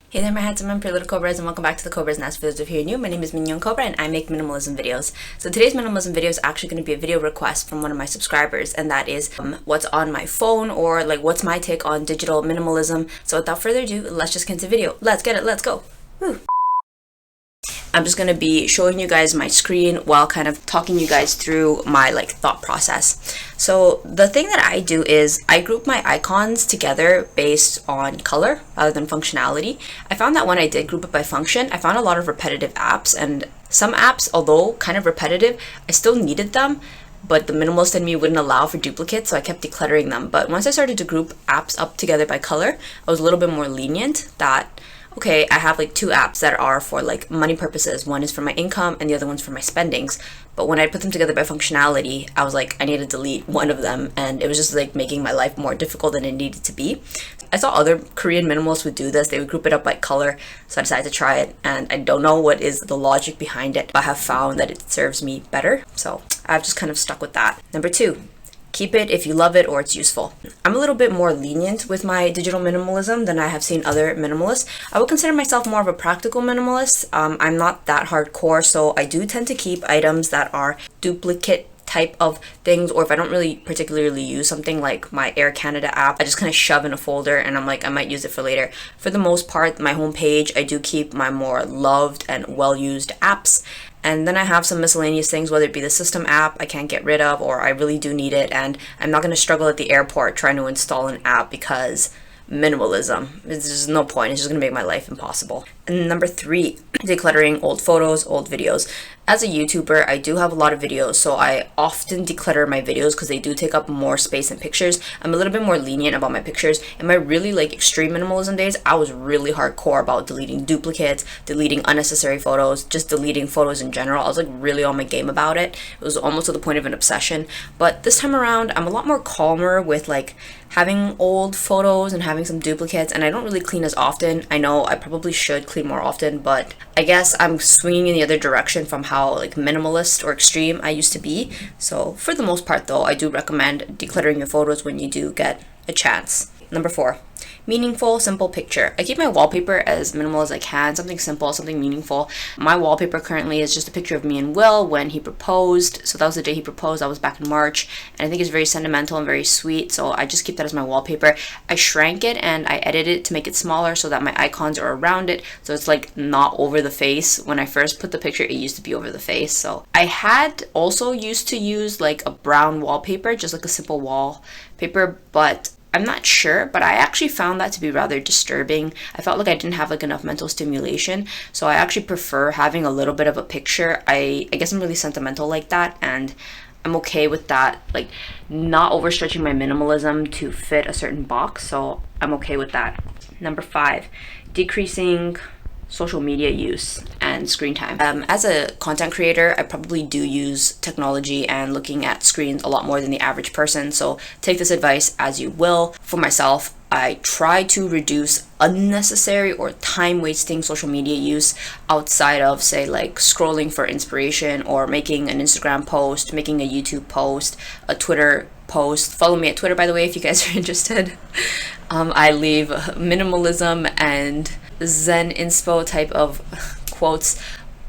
Hey there my handsome and pretty little Cobras, and welcome back to the Cobras Nest. For those of you who are new, my name is Mignon Cobra and I make minimalism videos. So today's minimalism video is actually going to be a video request from one of my subscribers, and that is what's on my phone, or like what's my take on digital minimalism. So without further ado, let's just get into the video. Let's get it, let's go. Woo. I'm just going to be showing you guys my screen while kind of talking you guys through my thought process. So the thing that I do is I group my icons together based on color rather than functionality. I found that when I did group it by function, I found a lot of repetitive apps, and some apps, although kind of repetitive, I still needed them, but the minimalist in me wouldn't allow for duplicates, so I kept decluttering them. But once I started to group apps up together by color, I was a little bit more lenient that okay, I have two apps that are for money purposes. One is for my income and the other one's for my spendings. But when I put them together by functionality, I was I need to delete one of them, and it was just making my life more difficult than it needed to be. I saw other Korean minimalists would do this. They would group it up by color, so I decided to try it, and I don't know what is the logic behind it, but I have found that it serves me better, so I've just kind of stuck with that. Number 2. Keep it if you love it or it's useful. I'm a little bit more lenient with my digital minimalism than I have seen other minimalists. I would consider myself more of a practical minimalist. I'm not that hardcore, so I do tend to keep items that are duplicate type of things, or if I don't really particularly use something like my Air Canada app, I just kind of shove in a folder and I'm I might use it for later. For the most part, my homepage, I do keep my more loved and well-used apps. And then I have some miscellaneous things, whether it be the system app I can't get rid of, or I really do need it, and I'm not going to struggle at the airport trying to install an app because minimalism. There's just no point. It's just going to make my life impossible. And number 3, decluttering old photos, old videos. As a YouTuber, I do have a lot of videos, so I often declutter my videos because they do take up more space than pictures. I'm a little bit more lenient about my pictures. In my really extreme minimalism days, I was really hardcore about deleting duplicates, deleting unnecessary photos, just deleting photos in general. I was really on my game about it. It was almost to the point of an obsession. But this time around, I'm a lot more calmer with having old photos and having some duplicates, and I don't really clean as often. I know I probably should clean more often, but I guess I'm swinging in the other direction from how minimalist or extreme I used to be. So for the most part though, I do recommend decluttering your photos when you do get a chance. Number 4, meaningful, simple picture. I keep my wallpaper as minimal as I can, something simple, something meaningful. My wallpaper currently is just a picture of me and Will when he proposed. So that was the day he proposed. That was back in March, and I think it's very sentimental and very sweet, so I just keep that as my wallpaper. I shrank it and I edited it to make it smaller so that my icons are around it, so it's not over the face. When I first put the picture, it used to be over the face. So I had also used to use a brown wallpaper, just a simple wallpaper, but I'm not sure, but I actually found that to be rather disturbing. I felt I didn't have enough mental stimulation, so I actually prefer having a little bit of a picture. I guess I'm really sentimental like that, and I'm okay with that, not overstretching my minimalism to fit a certain box, so I'm okay with that. Number 5, decreasing social media use and screen time. As a content creator, I probably do use technology and looking at screens a lot more than the average person, so take this advice as you will. For myself, I try to reduce unnecessary or time-wasting social media use outside of, say, scrolling for inspiration or making an Instagram post, making a YouTube post, a Twitter post. Follow me at Twitter, by the way, if you guys are interested. I leave minimalism and Zen inspo type of quotes,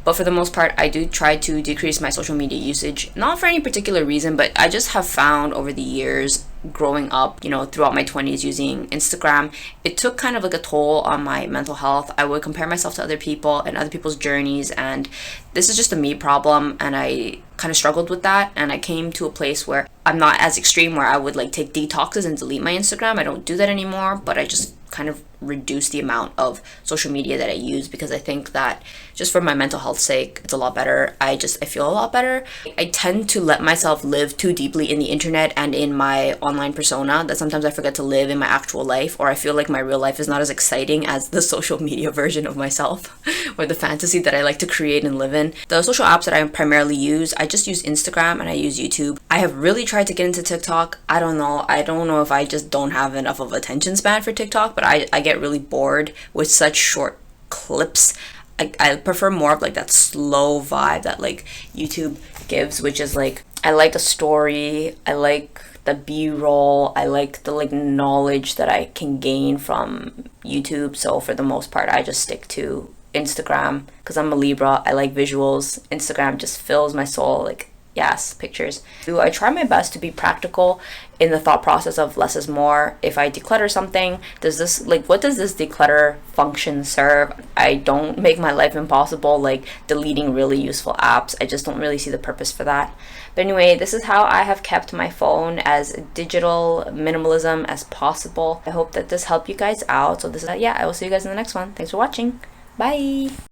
but for the most part, I do try to decrease my social media usage, not for any particular reason, but I just have found over the years growing up, throughout my 20s using Instagram, it took kind of a toll on my mental health. I would compare myself to other people and other people's journeys, and this is just a me problem, and I kind of struggled with that, and I came to a place where I'm not as extreme where I would take detoxes and delete my Instagram. I don't do that anymore, but I just kind of reduce the amount of social media that I use, because I think that just for my mental health sake, it's a lot better. I feel a lot better. I tend to let myself live too deeply in the internet and in my online persona that sometimes I forget to live in my actual life, or I feel my real life is not as exciting as the social media version of myself or the fantasy that I like to create and live in. The social apps that I primarily use, I just use Instagram and I use YouTube. I have really tried to get into TikTok. I don't know if I just don't have enough of attention span for TikTok, but I get really bored with such short clips. I prefer more of that slow vibe that YouTube gives, which is I like a story, I like the b-roll, I like the like knowledge that I can gain from YouTube. So for the most part, I just stick to Instagram because I'm a Libra. I like visuals. Instagram just fills my soul, like, yes, pictures. I try my best to be practical in the thought process of less is more. If I declutter something, does this, like, what does this declutter function serve? I don't make my life impossible, like deleting really useful apps. I just don't really see the purpose for that. But anyway, this is how I have kept my phone as digital minimalism as possible. I hope that this helped you guys out. So this is, yeah, I will see you guys in the next one. Thanks for watching. Bye.